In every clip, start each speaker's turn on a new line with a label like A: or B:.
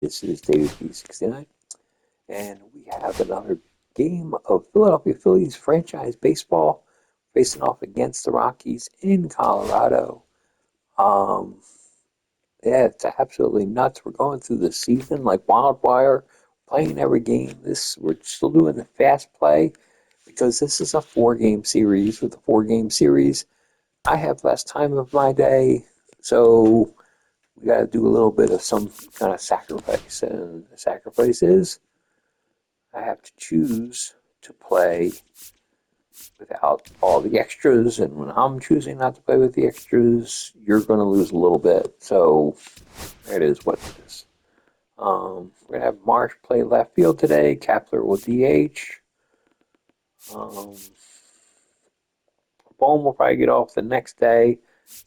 A: This is David B69, and we have another game of Philadelphia Phillies franchise baseball facing off against the Rockies in Colorado. Um, yeah, it's absolutely nuts. We're going through the season like wildfire, playing every game. We're still doing the fast play because this is a four-game series. With a four-game series, I have less time of my day, so we got to do a little bit of some kind of sacrifice. And the sacrifice is I have to choose to play without all the extras. And when I'm choosing not to play with the extras, you're going to lose a little bit. So it is what it is. We're going to have Marsh play left field today. Kapler will DH. Um, Bohm will probably get off the next day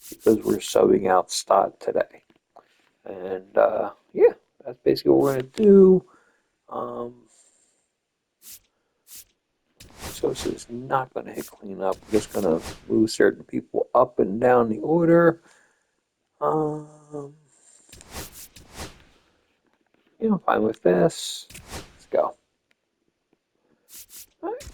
A: because we're subbing out Stott today. And yeah, that's basically what we're going to do. Um, Sosa is not going to hit cleanup. We're just going to move certain people up and down the order. Um, I'm fine with this. Let's go. All right.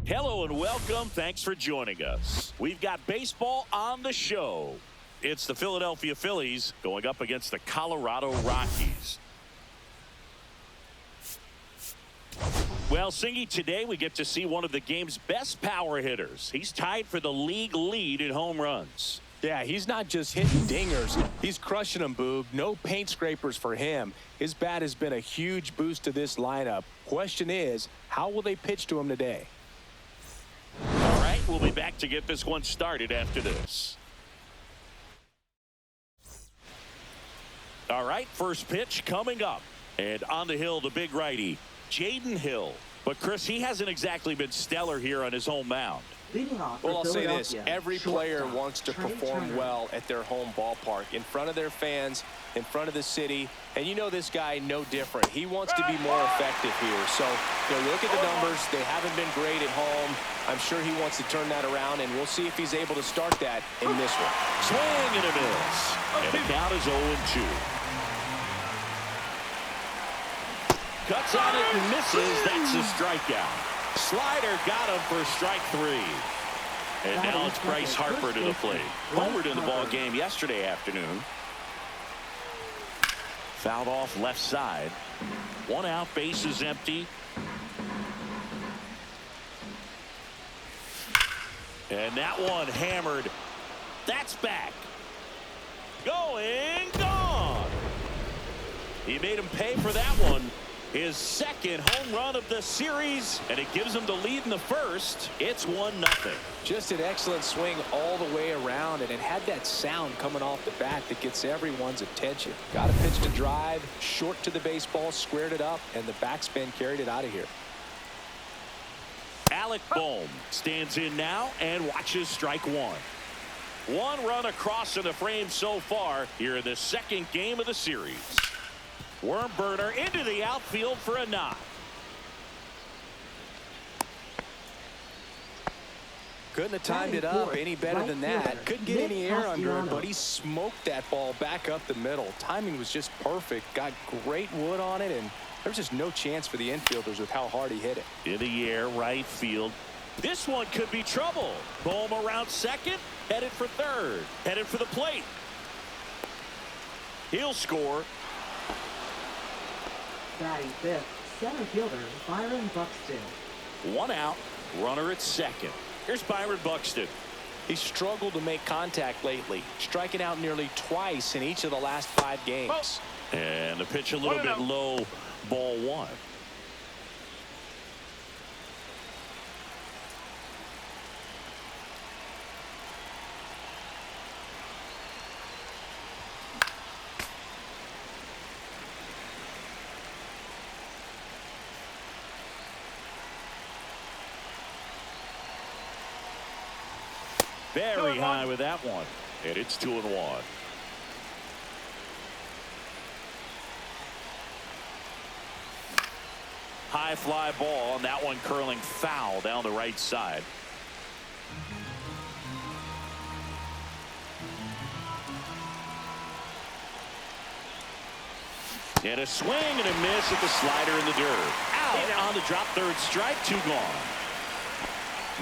B: Hello and welcome. Thanks for joining us. We've got baseball on the show. It's the Philadelphia Phillies going up against the Colorado Rockies. Well, Singy, today we get to see one of the game's best power hitters. He's tied for the league lead in home runs.
C: Yeah, he's not just hitting dingers. He's crushing them, Boog. No paint scrapers for him. His bat has been a huge boost to this lineup. Question is, how will they pitch to him today?
B: All right, we'll be back to get this one started after this. All right, first pitch coming up. And on the hill, the big righty, Jaden Hill. But, Chris, he hasn't exactly been stellar here on his home mound.
C: Well, I'll say this. Every player wants to perform well at their home ballpark, in front of their fans, in front of the city. And you know this guy no different. He wants to be more effective here. So, look at the numbers. They haven't been great at home. I'm sure he wants to turn that around, and we'll see if he's able to start that in this one.
B: Swing and a miss. And the count is 0-2. Cuts on it and misses. That's a strikeout. Slider got him for strike 3. And now it's Bryce Harper to the plate. Homered in the ball game yesterday afternoon. Fouled off left side. One out, base is empty. And that one hammered. That's back. Going, gone. He made him pay for that one. His second home run of the series, and it gives him the lead in the first. It's 1-0.
C: Just an excellent swing all the way around, and it had that sound coming off the bat that gets everyone's attention. Got a pitch to drive, short to the baseball, squared it up, and the backspin carried it out of here.
B: Alec Bohm stands in now and watches strike 1. One run across in the frame so far here in the second game of the series. Worm burner into the outfield for a knock.
C: Couldn't have timed it up any better than that. Couldn't get any air under it, but he smoked that ball back up the middle. Timing was just perfect. Got great wood on it, and there's just no chance for the infielders with how hard he hit it.
B: In the air, right field. This one could be trouble. Bohm around second, headed for third, headed for the plate. He'll score.
D: Batting fifth, center fielder Byron Buxton.
B: One out, runner at second. Here's Byron Buxton.
C: He struggled to make contact lately, striking out nearly twice in each of the last 5 games.
B: And the pitch a little bit low, ball 1. Very high with that one. And it's 2-1. High fly ball, and that one curling foul down the right side. And a swing and a miss at the slider in the dirt. Out on the drop, third strike, 2 gone.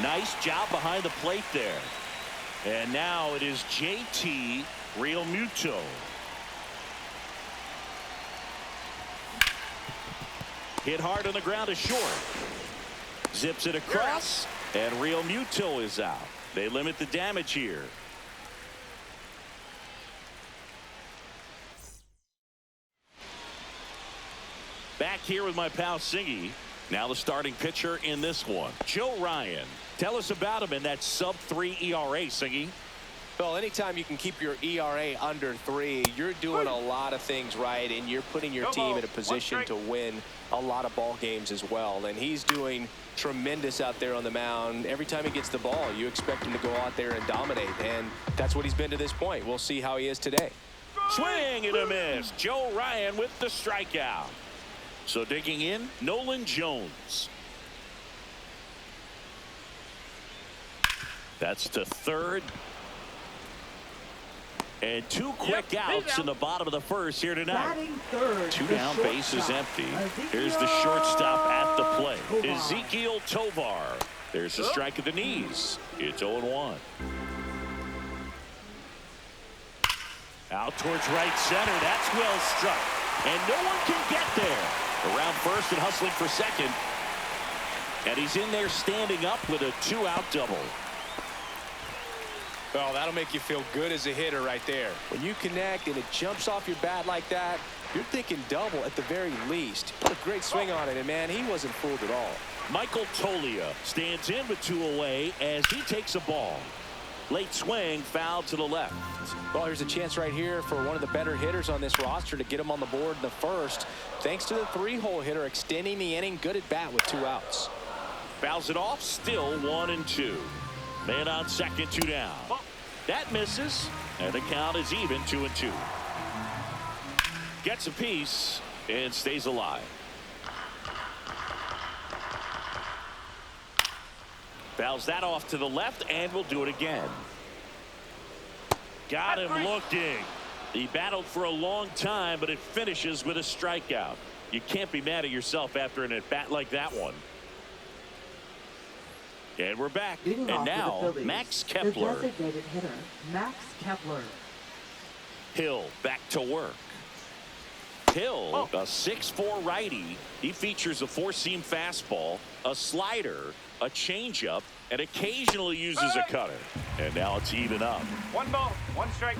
B: Nice job behind the plate there. And now it is JT Realmuto. Hit hard on the ground to short. Zips it across, and Realmuto is out. They limit the damage here. Back here with my pal Singy. Now the starting pitcher in this one, Joe Ryan. Tell us about him in that sub-3 ERA, Singy.
C: Well, anytime you can keep your ERA under 3, you're doing a lot of things right, and you're putting your team in a position to win a lot of ball games as well. And he's doing tremendous out there on the mound. Every time he gets the ball, you expect him to go out there and dominate, and that's what he's been to this point. We'll see how he is today.
B: Swing and a miss. Joe Ryan with the strikeout. So digging in, Nolan Jones. That's to third. And 2 quick outs in the bottom of the first here tonight.
D: Third,
B: 2 down, bases empty. Here's the shortstop at the plate, Ezekiel Tovar. There's the strike at the knees. It's 0-1. Out towards right center. That's well struck. And no one can get there. Around first and hustling for second. And he's in there standing up with a 2-out double.
C: Well, that'll make you feel good as a hitter right there. When you connect and it jumps off your bat like that, you're thinking double at the very least. He put a great swing on it, and man, he wasn't fooled at all.
B: Michael Tolia stands in with 2 away as he takes a ball. Late swing, foul to the left.
C: Well, here's a chance right here for one of the better hitters on this roster to get him on the board in the first. Thanks to the 3-hole hitter extending the inning. Good at bat with 2 outs.
B: Fouls it off, still 1-2. Man on second, 2 down. That misses, and the count is even, 2-2. Gets a piece and stays alive. Fouls that off to the left, and will do it again. Got him looking. He battled for a long time, but it finishes with a strikeout. You can't be mad at yourself after an at-bat like that one. And we're back. And now, Max Kepler.
D: The designated hitter, Max Kepler.
B: Hill back to work. Hill, a 6'4" righty. He features a 4-seam fastball, a slider, a changeup, and occasionally uses a cutter. And now it's even up.
E: 1 ball, 1 strike.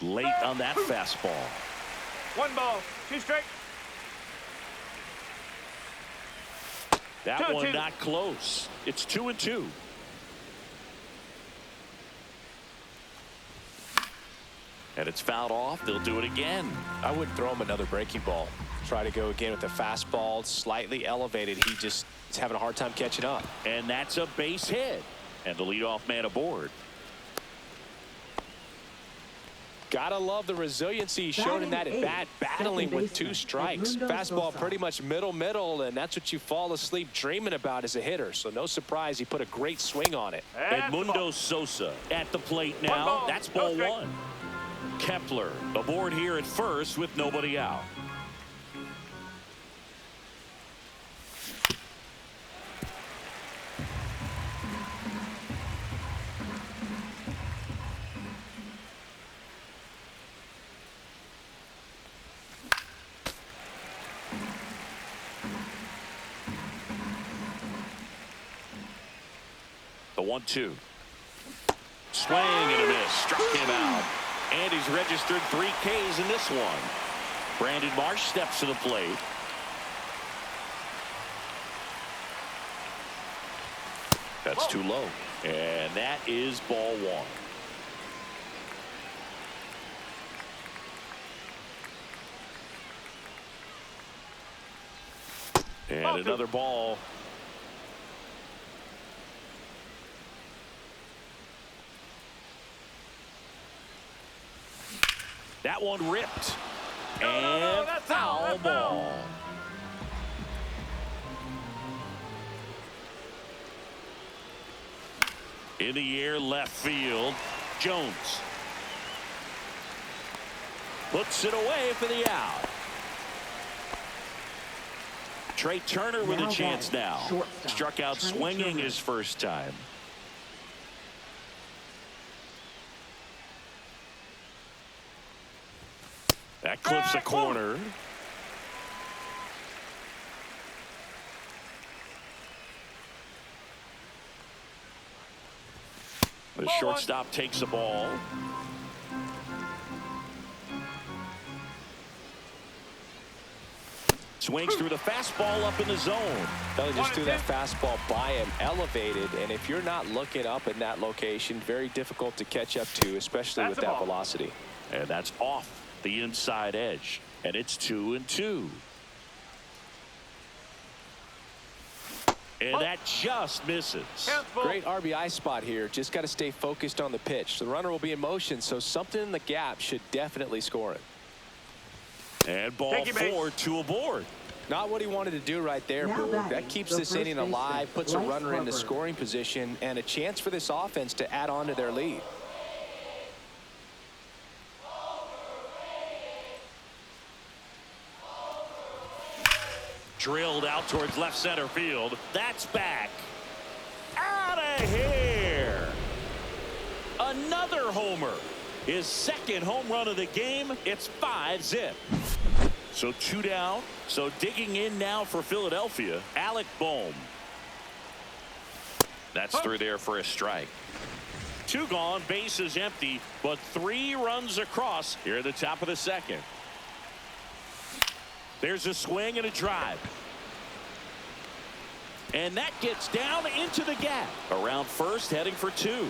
B: Late on that fastball.
E: 1 ball, 2 strike.
B: That one not close. It's 2-2. And it's fouled off. They'll do it again.
C: I wouldn't throw him another breaking ball. Try to go again with the fastball, slightly elevated. He just is having a hard time catching up.
B: And that's a base hit. And the leadoff man aboard.
C: Gotta love the resiliency he showed in that at bat, battling with 2 strikes. Fastball pretty much middle, and that's what you fall asleep dreaming about as a hitter. So no surprise he put a great swing on it.
B: Edmundo Sosa at the plate now. That's ball 1. Kepler aboard here at first with nobody out. The 1-2. Swing and a miss. Struck him out. And he's registered 3 Ks in this one. Brandon Marsh steps to the plate. That's too low. And that is ball 1. And another ball. That one ripped. And Foul ball. In the air, left field. Jones puts it away for the out. Trey Turner with a chance now. Struck out swinging his first time. That clips a corner. The shortstop takes the ball. Swings through the fastball up in the zone.
C: They just threw that fastball by him, elevated, and if you're not looking up in that location, very difficult to catch up to, especially with that velocity.
B: And that's off the inside edge, and it's 2-2. And that just misses.
C: Great RBI spot here. Just got to stay focused on the pitch. The runner will be in motion, so something in the gap should definitely score it.
B: And ball 4, 2 aboard.
C: Not what he wanted to do right there, Boo. That keeps this inning alive, puts a runner into scoring position, and a chance for this offense to add on to their lead.
B: Drilled out towards left center field. That's back. Out of here. Another homer. His second home run of the game. It's 5-zip. So 2 down. So digging in now for Philadelphia, Alec Bohm. That's through there for a strike. 2 gone, bases empty, but 3 runs across here at the top of the second. There's a swing and a drive. And that gets down into the gap. Around first, heading for 2.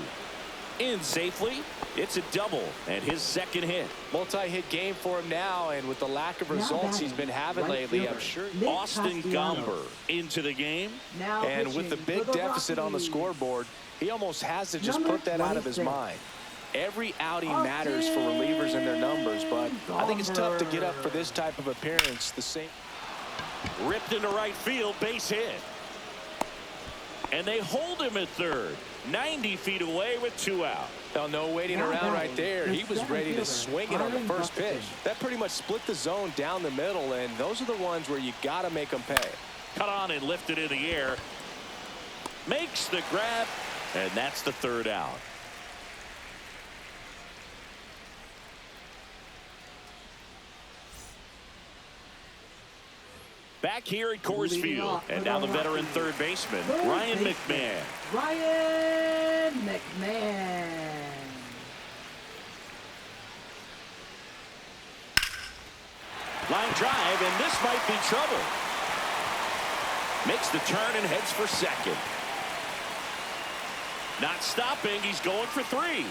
B: In safely. It's a double and his second hit.
C: Multi-hit game for him now, and with the lack of results he's been having lately, I'm sure.
B: Austin Gomber into the game.
C: And with the big deficit on the scoreboard, he almost has to just put that out of his mind. Every outing matters for relievers and their numbers, but I think it's tough to get up for this type of appearance. The same.
B: Ripped into right field, base hit. And they hold him at third. 90 feet away with 2 out.
C: Now, no waiting around right there. He was ready to swing it on the first pitch. That pretty much split the zone down the middle, and those are the ones where you got to make them pay.
B: Cut on and lifted in the air. Makes the grab, and that's the 3rd out. Back here at Coors Field, and now the veteran third baseman, Ryan McMahon.
D: Ryan McMahon.
B: Line drive, and this might be trouble. Makes the turn and heads for second. Not stopping, he's going for 3.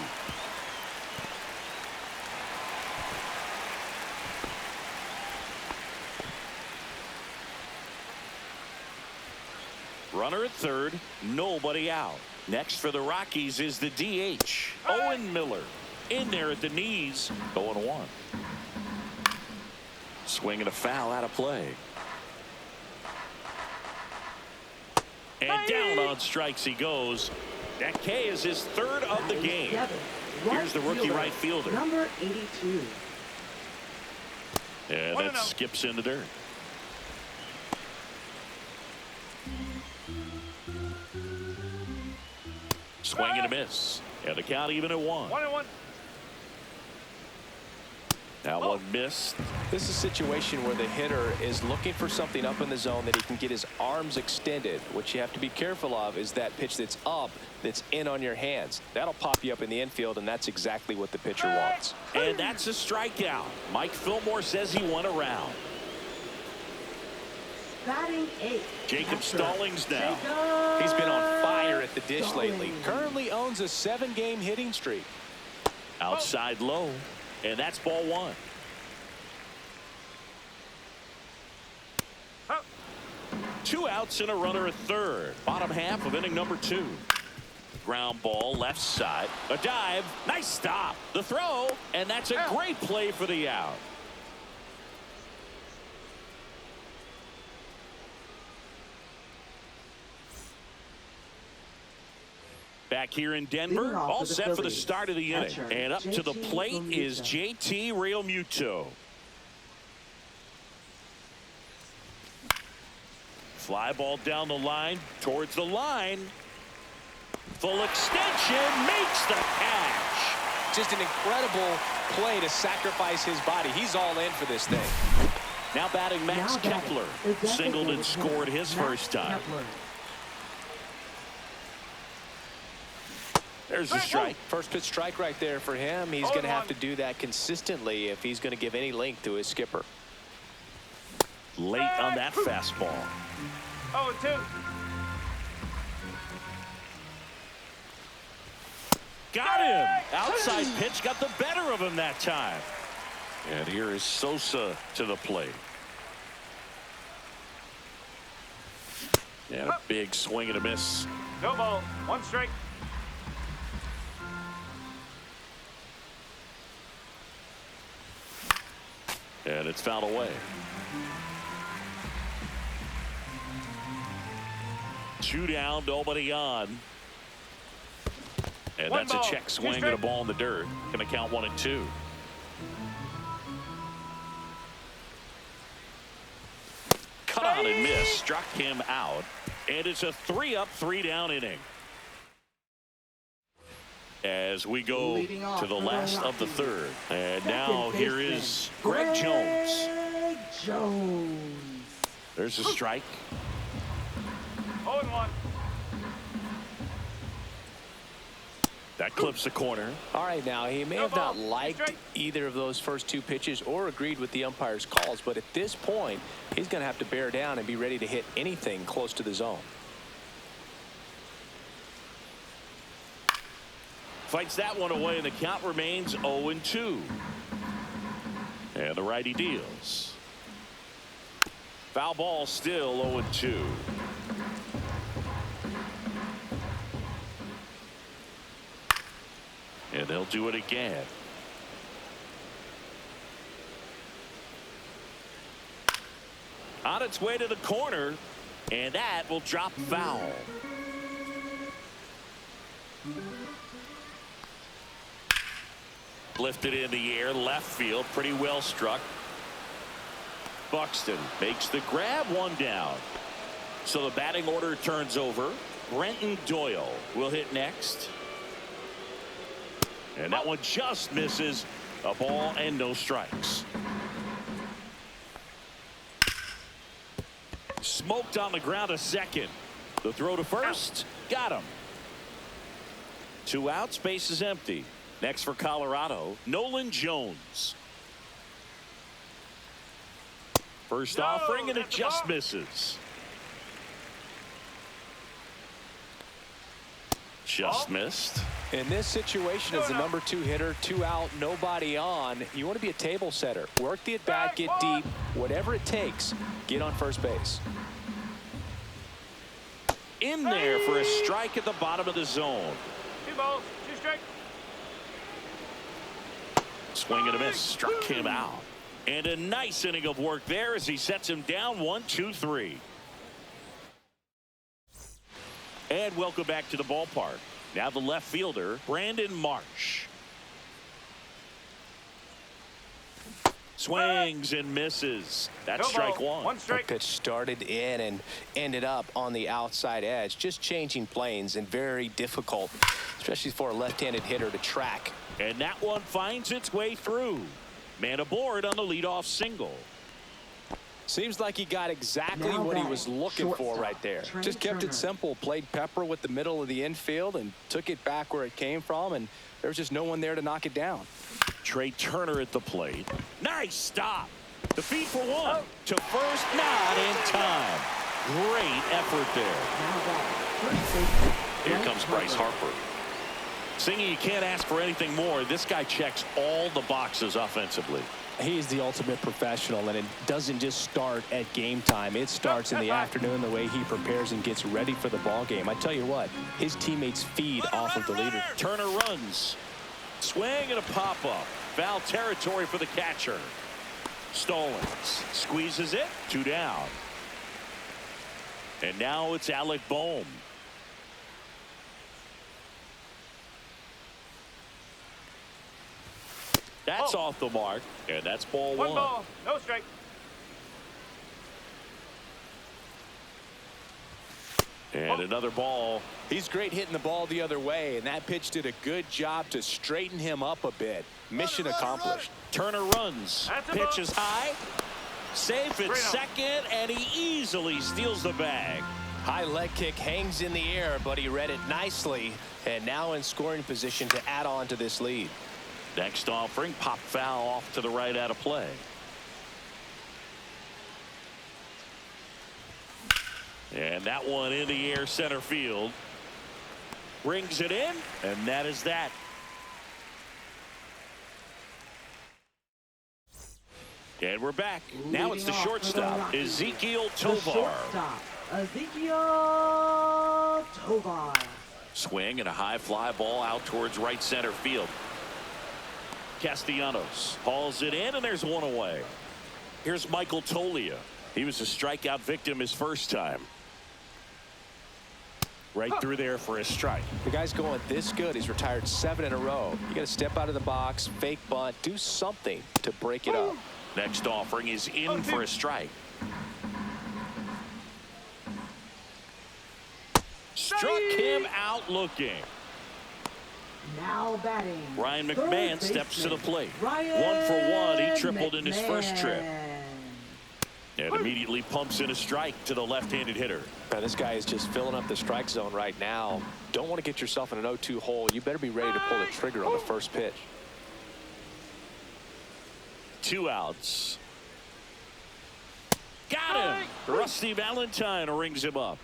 B: Runner at third, nobody out. Next for the Rockies is the DH, Owen Miller. In there at the knees, 0-1. Swing and a foul out of play. And down on strikes he goes. That K is his 3rd of the game. Here's the rookie right fielder.
D: Number 82.
B: And that skips in the dirt. Swing and a miss. And the count even at 1.
E: 1-1.
B: Now one missed.
C: This is a situation where the hitter is looking for something up in the zone that he can get his arms extended. What you have to be careful of is that pitch that's up, that's in on your hands. That'll pop you up in the infield, and that's exactly what the pitcher wants.
B: And that's a strikeout. Mike Fillmore says he won a round.
D: Batting 8.
B: Jacob Stallings now.
C: He's been on fire at the dish lately. Currently owns a 7-game hitting streak.
B: Outside low. And that's ball 1. Two outs and a runner at third. Bottom half of inning number 2. Ground ball left side. A dive. Nice stop. The throw. And that's a great play for the out. back here in Denver, all set for the start of the inning. And up to the plate is JT Realmuto. Fly ball down the line, towards the line. Full extension, makes the catch.
C: Just an incredible play to sacrifice his body. He's all in for this thing.
B: Now batting Max Kepler. Singled and scored his first time. There's a strike.
C: First pitch strike right there for him. He's going to have to do that consistently if he's going to give any length to his skipper.
B: Late on that fastball.
E: 0-2.
B: Got him. Outside pitch got the better of him that time. And here is Sosa to the plate. And a big swing and a miss.
E: No ball. 1 strike.
B: And it's fouled away. 2 down, nobody on. And that's a check swing and a ball in the dirt. Gonna count 1 and 2. Cut on and miss. Struck him out. And it's a 3-up, 3-down inning. As we go to the last of the third. And now here is Greg Jones. There's a strike.
E: 0-1.
B: That clips the corner.
C: All right, now he may have not liked either of those first 2 pitches or agreed with the umpire's calls, but at this point he's going to have to bear down and be ready to hit anything close to the zone.
B: Fights that one away, and the count remains 0-2. And the righty deals. Foul ball, still 0-2. And they'll do it again. On its way to the corner, and that will drop foul. Lifted in the air, left field, pretty well struck. Buxton makes the grab, 1 down. So the batting order turns over. Brenton Doyle will hit next. And that one just misses. A ball and no strikes. Smoked on the ground to second. The throw to first. Got him. 2 outs. Base is empty. Next for Colorado, Nolan Jones. First offering, and it just misses. Just missed.
C: In this situation, as the number 2 hitter, 2 out, nobody on, you want to be a table setter. Work the at bat, get deep, whatever it takes, get on first base.
B: In there for a strike at the bottom of the zone.
E: 2 balls, 2 strikes.
B: Swing and a miss, struck him out. And a nice inning of work there as he sets him down 1-2-3. And welcome back to the ballpark. Now the left fielder, Brandon Marsh. Swings and misses. That's strike 1.
E: 1 strike.
C: The pitch started in and ended up on the outside edge. Just changing planes and very difficult, especially for a left-handed hitter to track.
B: And that one finds its way through. Man aboard on the leadoff single.
C: Seems like he got exactly what he was looking for right there. Just kept it simple. Played pepper with the middle of the infield and took it back where it came from. And there's just no one there to knock it down.
B: Trey Turner at the plate. Nice stop. The feed for 1. To first, not in time. Great effort there. Here comes Bryce Harper. Singing, you can't ask for anything more. This guy checks all the boxes offensively.
C: He's the ultimate professional, and it doesn't just start at game time. It starts in the afternoon, the way he prepares and gets ready for the ball game. I tell you what, his teammates feed off of the leader.
B: Turner runs. Swing and a pop-up. Foul territory for the catcher. Stallings squeezes it. 2 down. And now it's Alec Bohm. That's off the mark, and that's ball one.
E: One ball, no strike.
B: And another ball.
C: He's great hitting the ball the other way, and that pitch did a good job to straighten him up a bit. Mission accomplished.
B: Turner runs. Pitch is high. Safe at second, and he easily steals the bag.
C: High leg kick hangs in the air, but he read it nicely, and now in scoring position to add on to this lead.
B: Next offering, pop foul off to the right out of play. And that one in the air center field. Brings it in, and that is that. And we're back. Now it's the shortstop, Ezekiel Tovar.
D: Ezekiel Tovar.
B: Swing and a high fly ball out towards right center field. Castellanos hauls it in, and there's one away. Here's Michael Toglia. He was a strikeout victim his first time. Right through there for a strike.
C: The guy's going this good. He's retired 7 in a row. You got to step out of the box, fake bunt, do something to break it up.
B: Next offering is in for a strike. Struck him out looking.
D: Now batting.
B: Ryan McMahon steps to the plate.
D: Ryan
B: 1 for 1. He tripled in his first trip.
D: McMahon.
B: And immediately pumps in a strike to the left-handed hitter.
C: Now, this guy is just filling up the strike zone right now. Don't want to get yourself in an 0-2 hole. You better be ready to pull the trigger on the first pitch.
B: 2 outs. Got him. Rusty Valentine rings him up.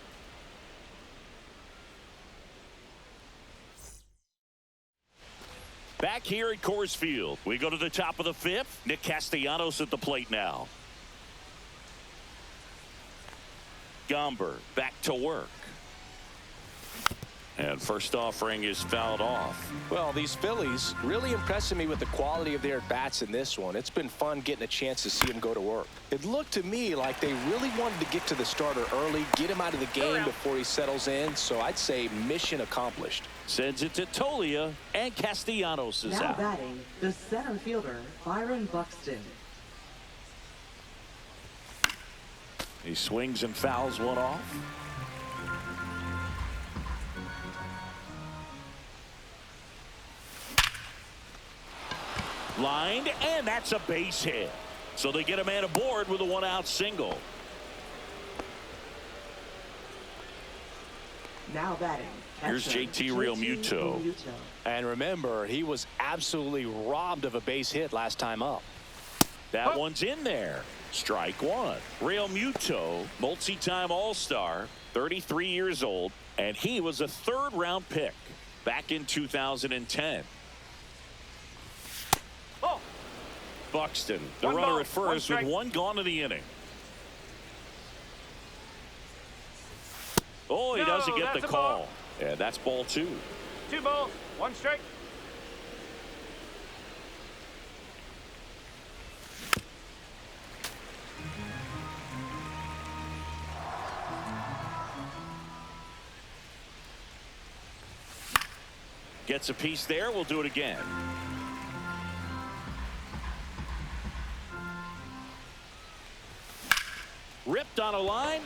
B: Back here at Coors Field, we go to the top of the 5th. Nick Castellanos at the plate now. Gomber back to work. And first offering is fouled off.
C: Well, these Phillies really impressing me with the quality of their bats in this one. It's been fun getting a chance to see them go to work. It looked to me like they really wanted to get to the starter early, get him out of the game before he settles in. So I'd say mission accomplished.
B: Sends it to Toglia, and Castellanos is
D: Now
B: out.
D: batting, the center fielder, Byron Buxton.
B: He swings and fouls one off. Lined, and that's a base hit. So they get a man aboard with a 1-out single.
D: Now batting.
B: Here's JT Realmuto.
C: And remember, he was absolutely robbed of a base hit last time up.
B: That one's in there. Strike one. Realmuto, multi-time All-Star, 33 years old, and he was a 3rd-round pick back in 2010. Buxton, the runner at first with 1 gone in the inning. Oh, he doesn't get the call. And that's ball 2.
E: 2 balls, 1 strike.
B: Gets a piece there. We'll do it again. Ripped on a line.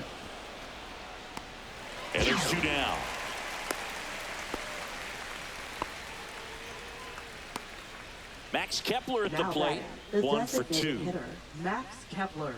B: And there's 2 down. Max Kepler at the
D: Now
B: plate.
D: batting, the
B: 1 for
D: designated
B: 2.
D: hitter, Max Kepler.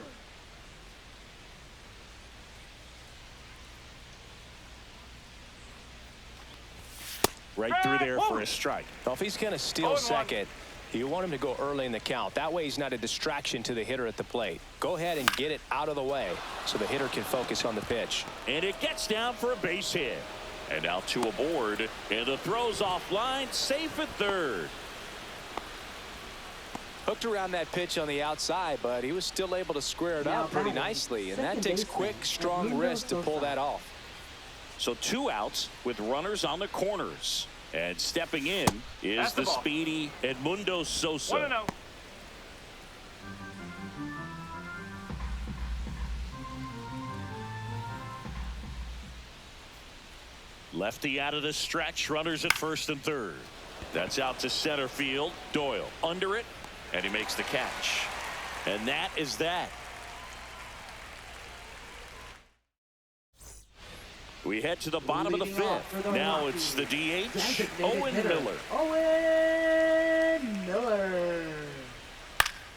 B: Right through there for a strike.
C: Well, if he's going to steal second, you want him to go early in the count. That way he's not a distraction to the hitter at the plate. Go ahead and get it out of the way so the hitter can focus on the pitch.
B: And it gets down for a base hit. And now 2 aboard. And the throw's offline. Safe at 3rd.
C: Hooked around that pitch on the outside, but he was still able to square it up pretty nicely. And that takes quick, strong wrist to pull that off.
B: So 2 outs with runners on the corners. And stepping in is
E: That's the ball.
B: speedy Edmundo Sosa.
E: 1-0.
B: Lefty out of the stretch. Runners at 1st and 3rd. That's out to center field. Doyle under it. And he makes the catch. And that is that. We head to the bottom of the fifth. Now it's the DH, Owen Miller.
D: Owen Miller.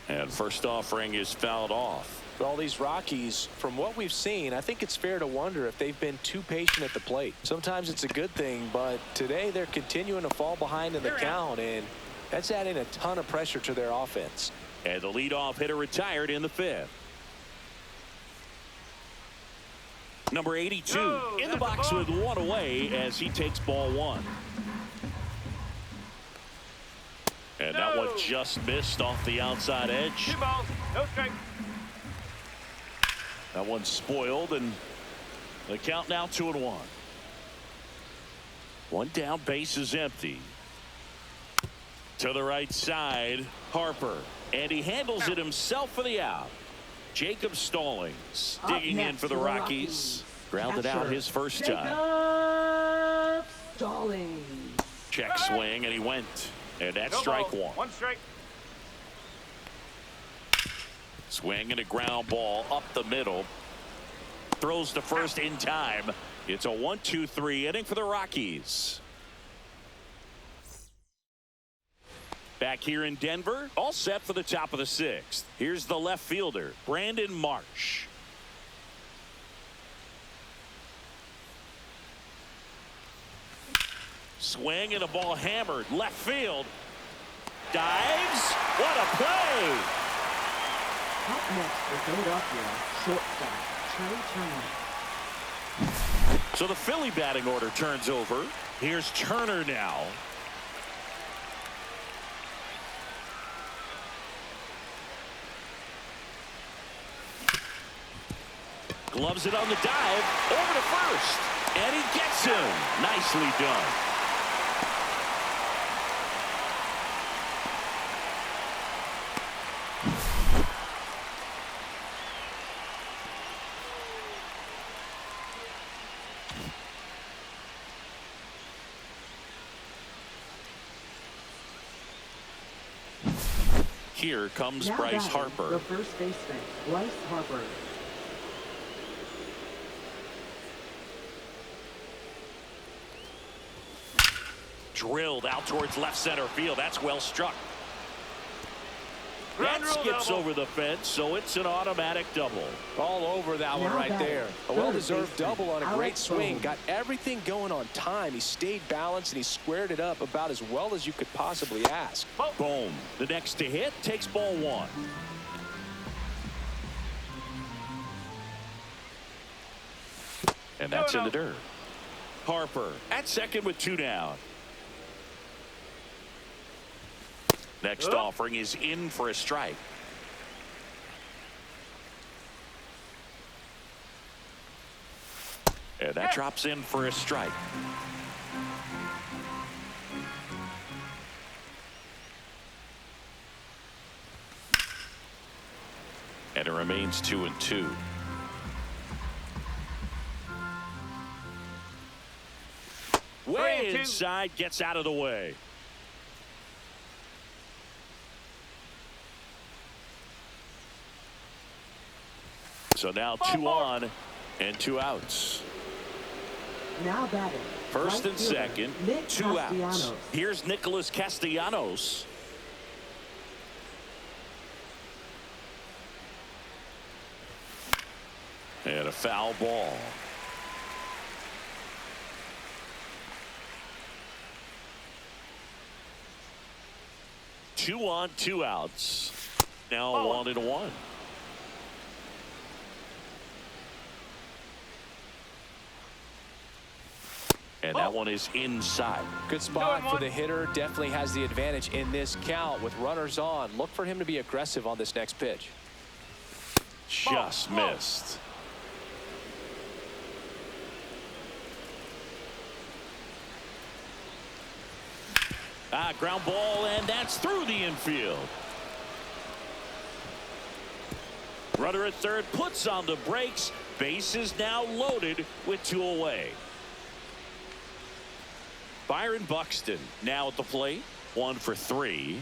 B: And first offering is fouled off.
C: All these Rockies, from what we've seen, I think it's fair to wonder if they've been too patient at the plate. Sometimes it's a good thing, but today they're continuing to fall behind in the count, and that's adding a ton of pressure to their offense.
B: And the leadoff hitter retired in the fifth. Number 82 in the box with one away as he takes ball one. And that one just missed off the outside edge.
E: 2 balls, no strike.
B: That one's spoiled, and the count now 2-1. One down, base is empty. To the right side, Harper, and he handles it himself for the out. Jacob Stallings digging in for the Rockies. Grounded out his first time.
D: Jacob Stallings.
B: Check swing, and he went. And that's strike one.
E: 1 strike.
B: Swing and a ground ball up the middle. Throws to first in time. It's a 1-2-3 inning for the Rockies. Back here in Denver, all set for the top of the sixth. Here's the left fielder, Brandon Marsh. Swing and a ball hammered left field. Dives. What a play!
D: Up next for Philadelphia, shortstop Trey Turner.
B: So the Philly batting order turns over. Here's Turner now. Gloves it on the dive. Over to first. And he gets him. Nicely done. Here comes
D: Now
B: Bryce
D: batting,
B: Harper.
D: the first baseman, Bryce Harper.
B: Drilled out towards left center field. That's well struck. That
E: Ground rule
B: skips
E: double.
B: over the fence, so it's an automatic double.
C: All over that one
D: Now
C: right
D: batting,
C: there. A
D: third
C: well-deserved
D: baseman,
C: double on a great
D: Alex
C: swing.
D: Bohm.
C: Got everything going on time. He stayed balanced, and he squared it up about as well as you could possibly ask.
B: Boom. The next to hit takes ball one. And that's in the dirt. Harper at second with 2 down. Next offering is in for a strike. And that drops in for a strike. And it remains 2-2. Way
E: 3-2.
B: inside, gets out of the way. So now 2 on and 2 outs.
D: Now batting,
B: First
D: right
B: and
D: fielder,
B: second,
D: Nick
B: 2 outs.
D: Castellanos.
B: Here's Nicholas Castellanos. And a foul ball. Two on, 2 outs. Now 1-1. And that one is inside.
C: Good spot for the hitter. Definitely has the advantage in this count with runners on. Look for him to be aggressive on this next pitch.
B: Just missed. Ground ball, and that's through the infield. Runner at third puts on the brakes. Base is now loaded with 2 away. Byron Buxton now at the plate. 1 for 3.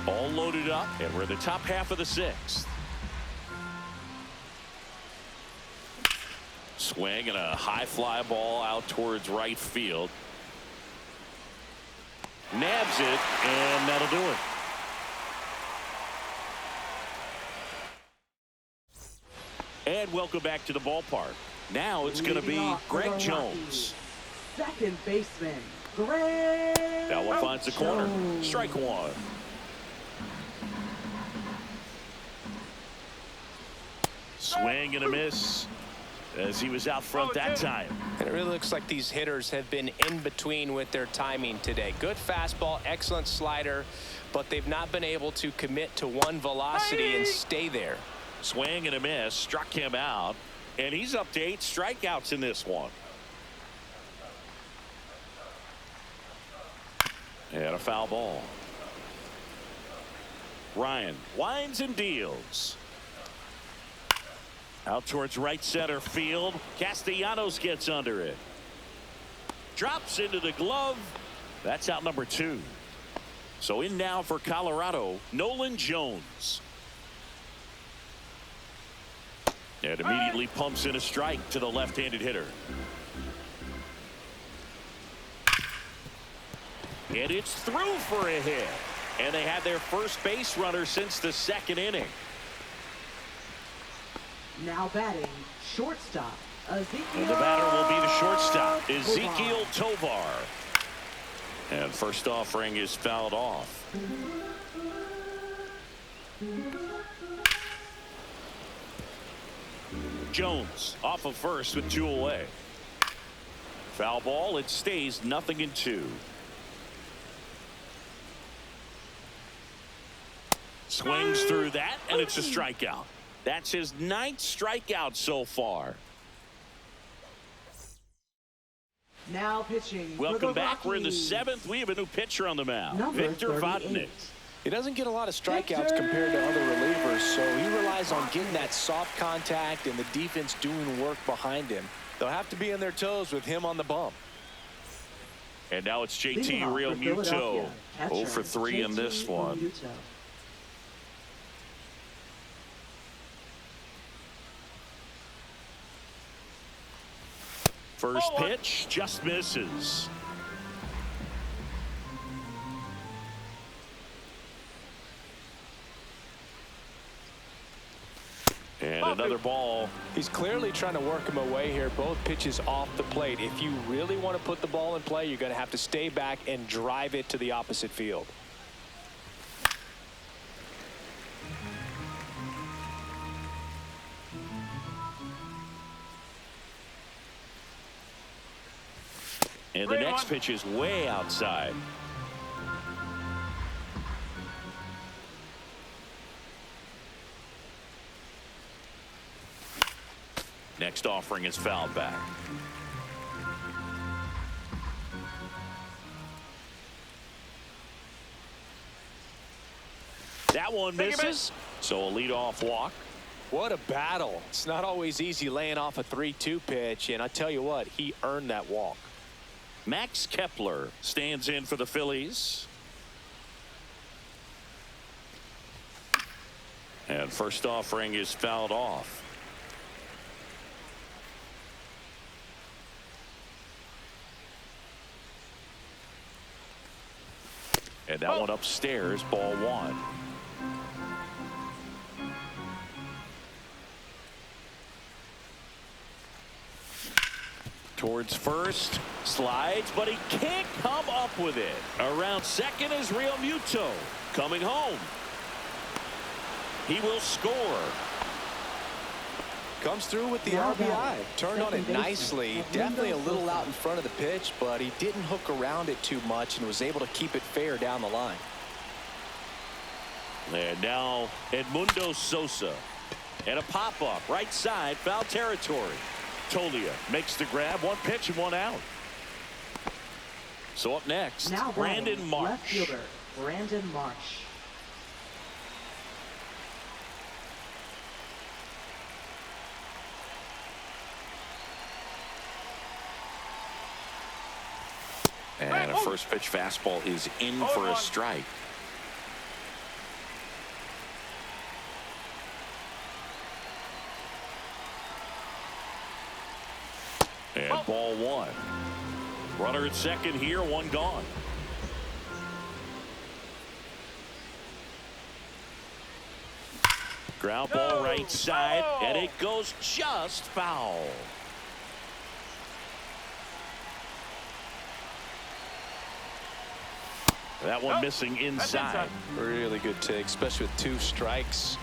B: All loaded up, and we're in the top half of the sixth. Swing and a high fly ball out towards right field. Nabs it, and that'll do it. And welcome back to the ballpark. Now it's going to be Greg Jones.
D: Second baseman, Greg.
B: That one finds the corner.
D: Jones.
B: Strike one. Swing and a miss as he was out front that time.
C: And it really looks like these hitters have been in between with their timing today. Good fastball, excellent slider, but they've not been able to commit to one velocity and stay there.
B: Swing and a miss, struck him out, and he's up to 8 strikeouts in this one. And a foul ball. Ryan winds and deals. Out towards right center field. Castellanos gets under it. Drops into the glove. That's out number 2. So in now for Colorado, Nolan Jones. And immediately pumps in a strike to the left-handed hitter. And it's through for a hit. And they had their first base runner since the 2nd inning.
D: Now batting, shortstop, Ezekiel.
B: And the batter will be the shortstop, Ezekiel Tovar. And first offering is fouled off. Jones off of first with 2 away. Foul ball. It stays 0-2. Swings through that, and it's a strikeout. That's his 9th strikeout so far.
D: Now pitching.
B: Welcome
D: for the
B: back. We're in the
D: Rockies.
B: 7th. We have a new pitcher on the mound.
D: Number
B: Victor
D: 38.
B: Vodnik.
C: He doesn't get a lot of strikeouts compared to other relievers, so he relies on getting that soft contact and the defense doing work behind him. They'll have to be on their toes with him on the bump.
B: And now it's JT
D: Leading off for
B: Realmuto.
D: Philadelphia,
B: 0 for
D: catcher,
B: 3 in
D: JT
B: this one.
D: Realmuto.
B: First pitch just misses. And another ball.
C: He's clearly trying to work him away here. Both pitches off the plate. If you really want to put the ball in play, you're going to have to stay back and drive it to the opposite field.
B: And the next pitch is way outside. Next offering is fouled back. That one misses. So a leadoff walk.
C: What a battle. It's not always easy laying off a 3-2 pitch, and I tell you what, he earned that walk.
B: Max Kepler stands in for the Phillies. And first offering is fouled off. And that one upstairs, ball 1. Towards first, slides, but he can't come up with it. Around second is Realmuto coming home. He will score.
C: Comes through with the
D: Now
C: RBI.
D: batting,
C: Turned on it
D: second
C: nicely.
D: baseman,
C: Definitely a
D: Edmundo
C: little
D: Sosa.
C: out in front of the pitch, but he didn't hook around it too much and was able to keep it fair down the line.
B: And now Edmundo Sosa. And a pop-up right side, foul territory. Tolia makes the grab, 1 pitch and 1 out. So up next,
D: Now
B: Brandon
D: batting,
B: Marsh.
D: left fielder, Brandon Marsh.
B: And a first pitch fastball is in for a strike. Ball one. Runner at second here, one gone. Ground ball right side, and it goes just foul. That one missing inside.
C: Really good take, especially with 2 strikes.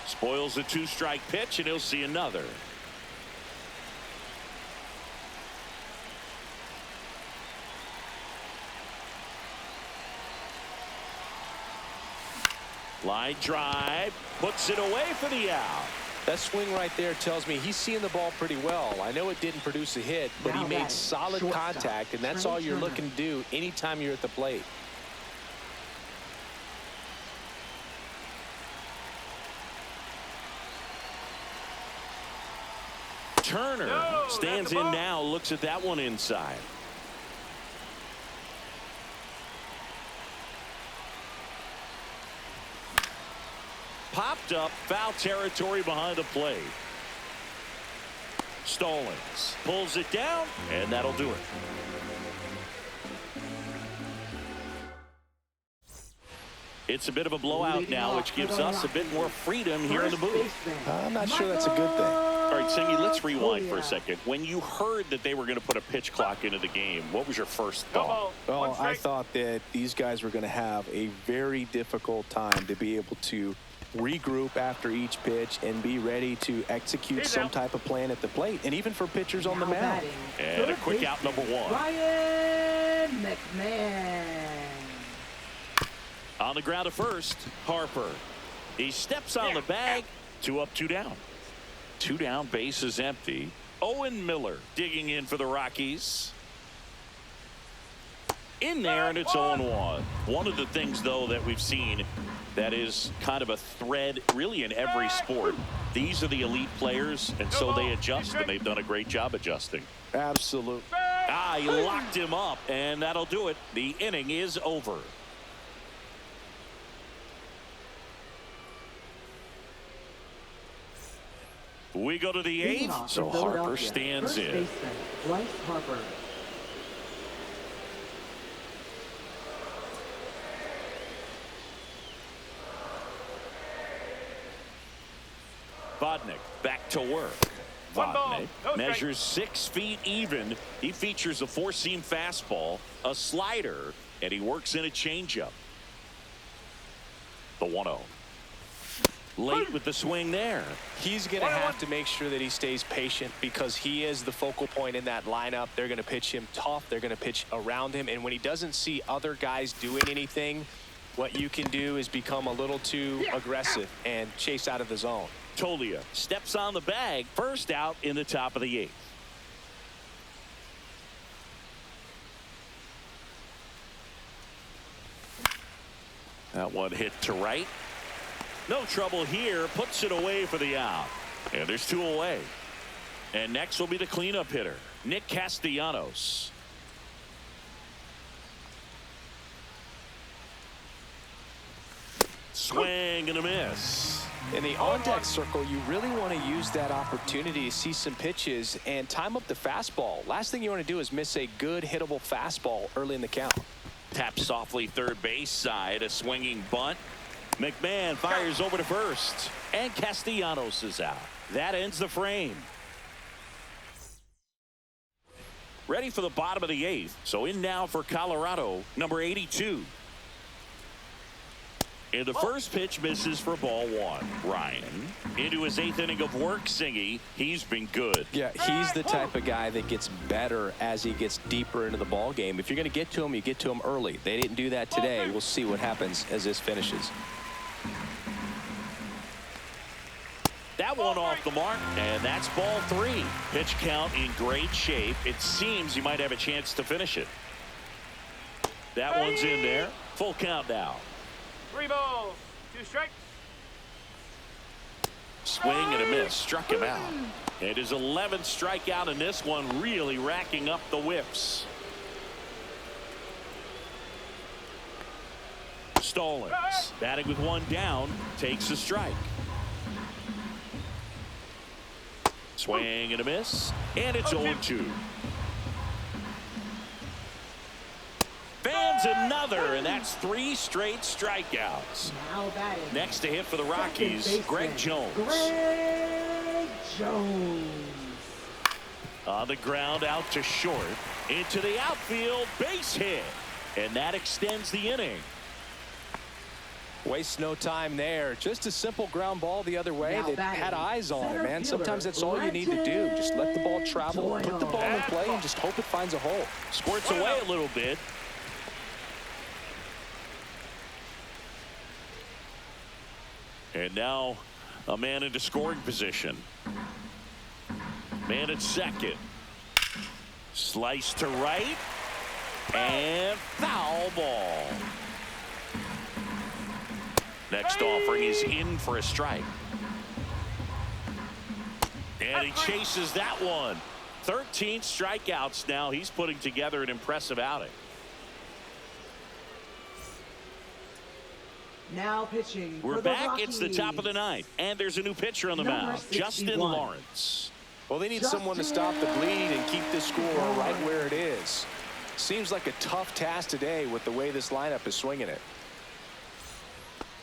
B: Spoils the 2-strike pitch, and he'll see another. Line drive, puts it away for the out.
C: That swing right there tells me he's seeing the ball pretty well. I know it didn't produce a hit, but he made solid contact, and that's all you're looking to do anytime you're at the plate.
B: Turner stands in now, looks at that one inside. Popped up, foul territory behind the plate. Stallings pulls it down, and that'll do it. It's a bit of a blowout now, which gives us a bit more freedom here in the booth.
C: I'm not sure that's a good thing.
B: All right, Singy, let's rewind for a second. When you heard that they were going to put a pitch clock into the game, what was your first thought?
C: Well, I thought that these guys were going to have a very difficult time to be able to regroup after each pitch and be ready to execute some type of plan at the plate, and even for pitchers on the mound.
B: And a quick out, number one.
D: Ryan McMahon.
B: On the ground at first, Harper. He steps on the bag. 2 up, 2 down. 2 down, base is empty. Owen Miller digging in for the Rockies. In there, and it's 0-1. One of the things, though, that we've seen that is kind of a thread really in every sport. These are the elite players, and so they adjust, and they've done a great job adjusting.
C: Absolutely.
B: He locked him up, and that'll do it. The inning is over. We go to the 8th, so Harper stands in.
D: Bryce Harper.
B: Vodnik back to work. Vodnik measures 6 feet even. He features a 4-seam fastball, a slider, and he works in a changeup. The 1-0. Late with the swing there.
C: He's going to have to make sure that he stays patient because he is the focal point in that lineup. They're going to pitch him tough. They're going to pitch around him. And when he doesn't see other guys doing anything, what you can do is become a little too aggressive and chase out of the zone.
B: Tolia steps on the bag. First out in the top of the 8th. That one hit to right. No trouble here. Puts it away for the out. And there's 2 away. And next will be the cleanup hitter, Nick Castellanos. Swing and a miss.
C: In the on-deck circle, you really want to use that opportunity to see some pitches and time up the fastball. Last thing you want to do is miss a good hittable fastball early in the count.
B: Tap softly third base side. A swinging bunt. McMahon fires over to first, and Castellanos is out. That ends the frame. Ready for the bottom of the 8th. So in now for Colorado, number 82. And the first pitch misses for ball 1. Ryan into his 8th inning of work. Singy, he's been good.
C: Yeah, he's the type of guy that gets better as he gets deeper into the ball game. If you're going to get to him, you get to him early. They didn't do that today. We'll see what happens as this finishes.
B: That one off the mark, and that's ball 3. Pitch count in great shape. It seems you might have a chance to finish it. That one's in there. Full count now.
E: 3 balls, 2 strikes.
B: Swing and a miss. Struck him out. And his 11th strikeout in this one, really racking up the whiffs. Stallings, batting with one down, takes a strike. Swing and a miss, and it's 0-2. Fans another, and that's 3 straight strikeouts.
D: Now batting.
B: Next to hit for the Rockies, Greg Jones.
D: Greg Jones.
B: On the ground, out to short, into the outfield, base hit, and that extends the inning.
C: Waste no time there. Just a simple ground ball the other way. They had eyes on it, man. Sometimes that's all you need to do. Just let the ball travel, put the ball in play, and just hope it finds a hole.
B: Squirts away a little bit. And now a man into scoring position. Man at second. Slice to right. And foul ball. Next offering is in for a strike. And he chases that one. 13 strikeouts now. He's putting together an impressive outing.
D: Now pitching.
B: We're back. It's the top of the ninth. And there's a new pitcher on the mound.
D: 61.
B: Justin Lawrence.
C: Well, they need someone to stop the bleed and keep this score right where it is. Seems like a tough task today with the way this lineup is swinging it.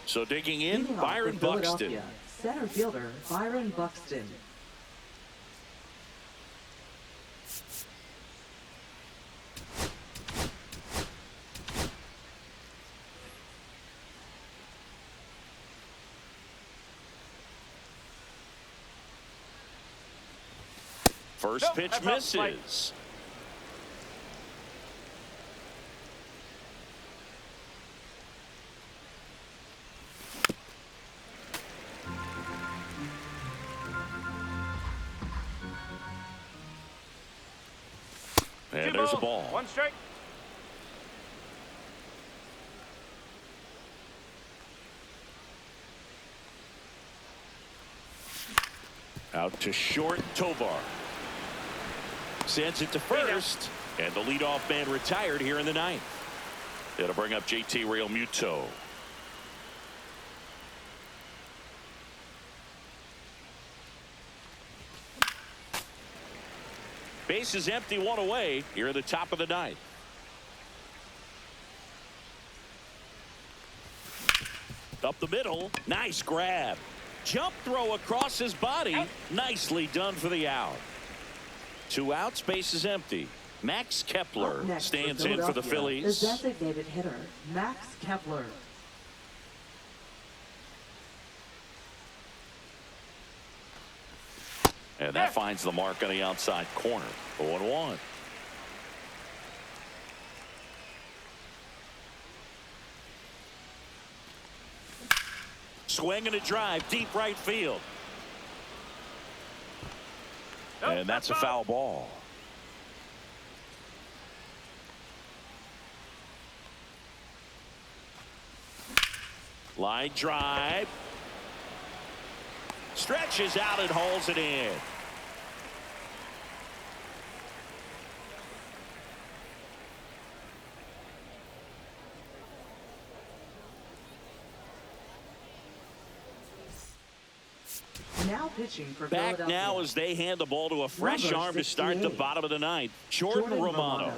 B: So digging in,
D: Leading off
B: Byron
D: for
B: Buxton.
D: Philadelphia, center fielder Byron Buxton.
B: First pitch misses. And there's a ball.
E: 1 strike.
B: Out to short, Tovar. Sends it to first, and the leadoff man retired here in the ninth. It'll bring up JT Realmuto. Base is empty, 1 away here at the top of the ninth. Up the middle, nice grab. Jump throw across his body, nicely done for the out. 2 outs, base is empty. Max Kepler stands in for the Phillies.
D: The designated hitter, Max Kepler.
B: And that finds the mark on the outside corner. 0-1. Swing and a drive, deep right field. And that's a foul ball. Line drive. Stretches out and hauls it in.
D: Now pitching for
B: Back
D: Philadelphia.
B: now as they hand the ball to a fresh
D: Number
B: arm to start the
D: 68.
B: bottom of the ninth. Jordan Romano.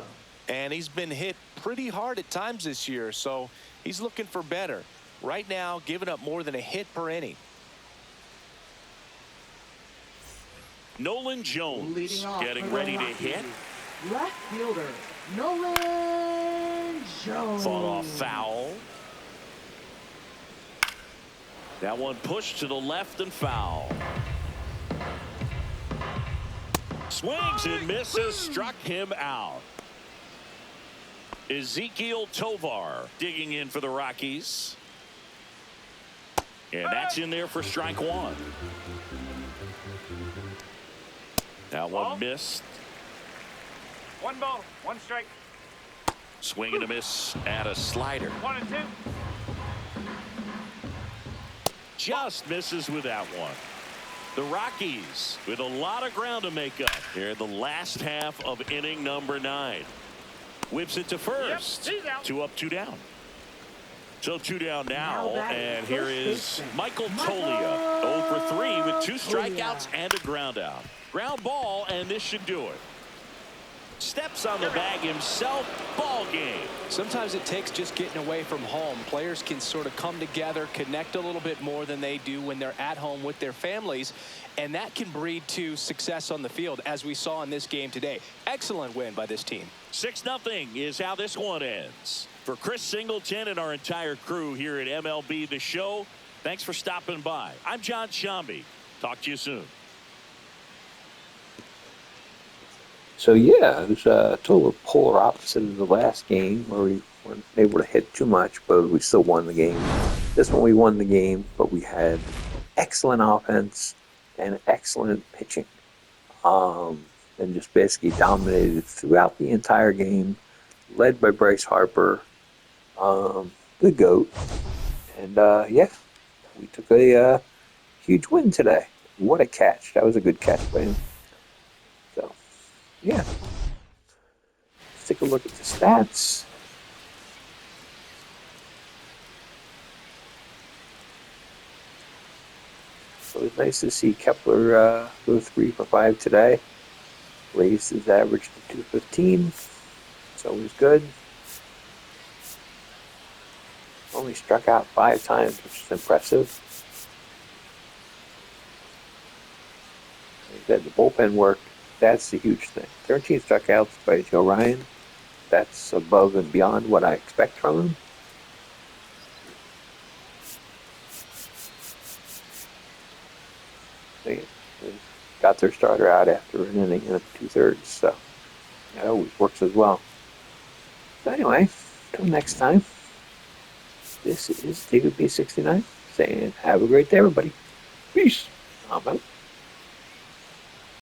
C: And he's been hit pretty hard at times this year, so he's looking for better. Right now, giving up more than a hit per inning.
B: Nolan Jones
D: Leading off
B: getting
D: for the
B: ready to
D: Rockies,
B: hit.
D: Left fielder, Nolan Jones.
B: Fought off foul. That one pushed to the left and foul. Swings and misses, struck him out. Ezekiel Tovar digging in for the Rockies. And that's in there for strike 1. That one missed.
E: 1 ball, 1 strike.
B: Swing and a miss at a slider.
E: 1-2.
B: Just misses with that one. The Rockies with a lot of ground to make up here in the last half of inning number 9. Whips it to first.
E: Yep, he's out.
B: 2 up, 2 down. So 2 down
D: Now
B: now,
D: batting
B: and
D: first
B: here is
D: baseman,
B: Michael
D: Michael
B: Tolia. 0 for 3 with 2
D: Tolia.
B: strikeouts and a ground out. Ground ball, and this should do it. Steps on the bag himself. Ball game.
C: Sometimes it takes just getting away from home. Players can sort of come together, connect a little bit more than they do when they're at home with their families, and that can breed to success on the field, as we saw in this game today. Excellent win by this team.
B: 6-0 is how this one ends. For Chris Singleton and our entire crew here at MLB The Show, thanks for stopping by. I'm John Shambi. Talk to you soon.
A: So yeah, it was a total polar opposite of the last game where we weren't able to hit too much, but we still won the game. This one we won the game, but we had excellent offense and excellent pitching. And just basically dominated throughout the entire game, led by Bryce Harper, the GOAT. And yeah, we took a huge win today. What a catch. That was a good catch by him. So, yeah. Let's take a look at the stats. So it was nice to see Kepler go 3 for 5 today. Raised his average to 215. It's always good. Only struck out 5 times, which is impressive. Like I said, the bullpen worked. That's the huge thing. 13 strikeouts by Joe Ryan. That's above and beyond what I expect from him. They got their starter out after an inning and 2/3, so that always works as well. So anyway, until next time, this is David B69 saying have a great day, everybody. Peace. I'm out.